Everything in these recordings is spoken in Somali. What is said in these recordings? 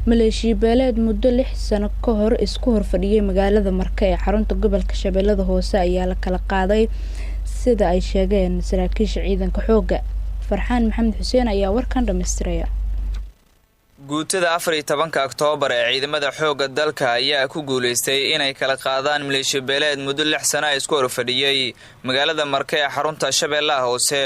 maleeshiya beeleed muddo 6 sano ka hor isku horfadhiyay magaalada Marka ee xarunta gobolka Shabeellada Hoose ayaa la kala qaaday sida ay sheegeen saraakiisha ciidanka xoogga. Farxaan Maxamed Xuseen ayaa warkan dhameystiraya. guutada 14 Oktoobar ee ciidamada xoogga dalka ayaa ku guuleystay inay kala qaadaan maleeshiya beeleed muddo 6 sano isku horfadhiyay magaalada Marka ee xarunta Shabeellaha Hoose.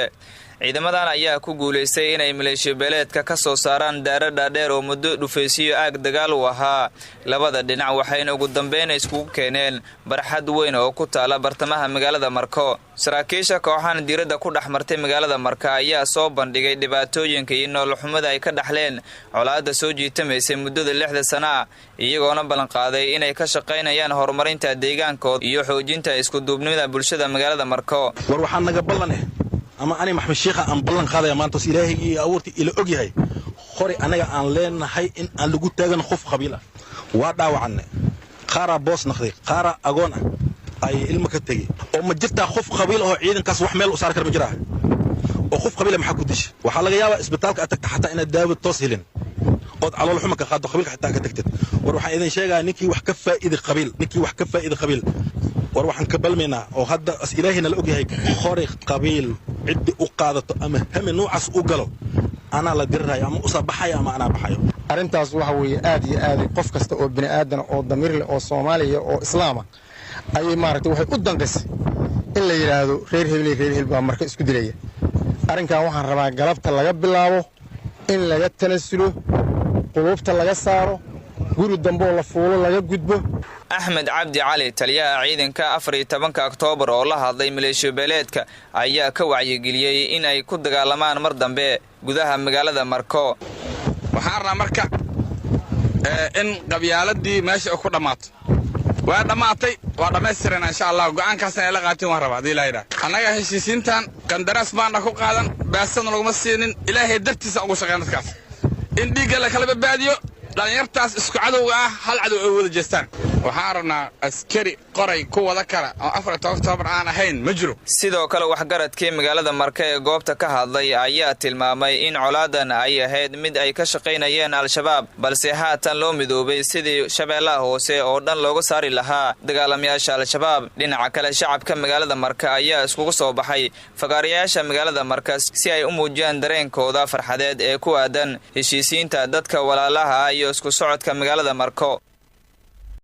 ciidamadan ayaa ku guuleystay inay maleeshiya beeleedka ka soo saaraan daarada dheer oo muddo dhufeysyo aag dagaal u ahaa labada dhinac waxayna ugu dambeyn isku keeneen barxad weyn oo ku taala bartamaha magaalada Marka. saraakiisha kooxan diirada ku dhaxmartay magaalada Marka ayaa soo bandhigay dhibaatooyinka iyo nolol xumada ay ka dhaxleen colaadda soo jiitameysay muddada 6 sano iyagoona ballan qaaday inay ka shaqeynayaan horumarinta deegaankooda iyo xoojinta isku duubnimada bulshada magaalada Marka. war waxaan naga ballanay ama ani maxmed sheekha aan ballan qaaday maanta ilaahay iyo awoorti ila og yahay khori anaga aan leenahay in aan lagu taagan qof qabiil ah waa dhaawacnay qaara boos naqday qaara agoon ay ilmo ka tagay oo ma jirtaa qof qabiil oo ciidankaas wax meel u saar kar ma jiraa oo qof qabiil maxaa ku dishay waxa laga yaabaa isbitaalka aad xataa inaad daawo toos helin oo calool xumo ka qaado qabiilka xataa ka tagtid war waxaan idin sheegaa ninkii wax ka faa'iido qabiil war waxaan ka balmeynaa oo hadda ilaahayna la og yahay khori qabiil cidi u qaadato ama hame noocaas u galo ana la dirray ama u sabaxay ama ana baxayo arintaas waxa weeye aad iyo aad qof kasta oo bini aadan oo damir leh oo Soomaaliya oo islaama ay maaragtay waxay u danqisay in la yiraahdo reer hebel baa Marka isku dilaya arinkan waxaan rabaa galabta laga bilaabo in laga tanasulo qulubta laga saaro guri dambe oo la fuulo laga gudbo. Axmed Cabdi Cali taliyaha ciidanka 14 Oktoobar oo la hadlay maleeshiya beeleedka ayaa ka wacyigeliyay in ay ku dagaalamaan mar dambe gudaha magaalada Marka. waxaan rabaa marka in qabyaaladii meesha ku dhamaato waa dhamaatay waa dhameystirana insha Allah go'aankaasna ay la qaateen waan rabaa hadii ilaahay anaga heshiisiintan qandaraas baana ku qaadan baasan laguma siinin ilaahay dartiisa ugu shaqeyn dadkaas in dhiiga la kala badbaadiyo dhalinyartaas isku cadowga ah hal cadow ay wada jeestaan waxaan rabnaa askari qoray ku wada kara oo 14 Oktoobar aan ahayn ma jiro. sidoo kale waxgaradkii magaalada Marka ee goobta ka hadlay ayaa tilmaamay in colaadan ay ahayd mid ay ka shaqeynayeen al-shabaab balse haatan loo midoobay sidii Shabeellaha Hoose oo dhan looga saari lahaa dagaalamayaasha al-shabaab. dhinaca kale shacabka magaalada Marka ayaa iskugu soo baxay fagaarayaasha magaalada Marka si ay u muujiyaan dareenkooda farxadeed ee ku aadan heshiisiinta dadka walaalaha iyo isku socodka magaalada Marka.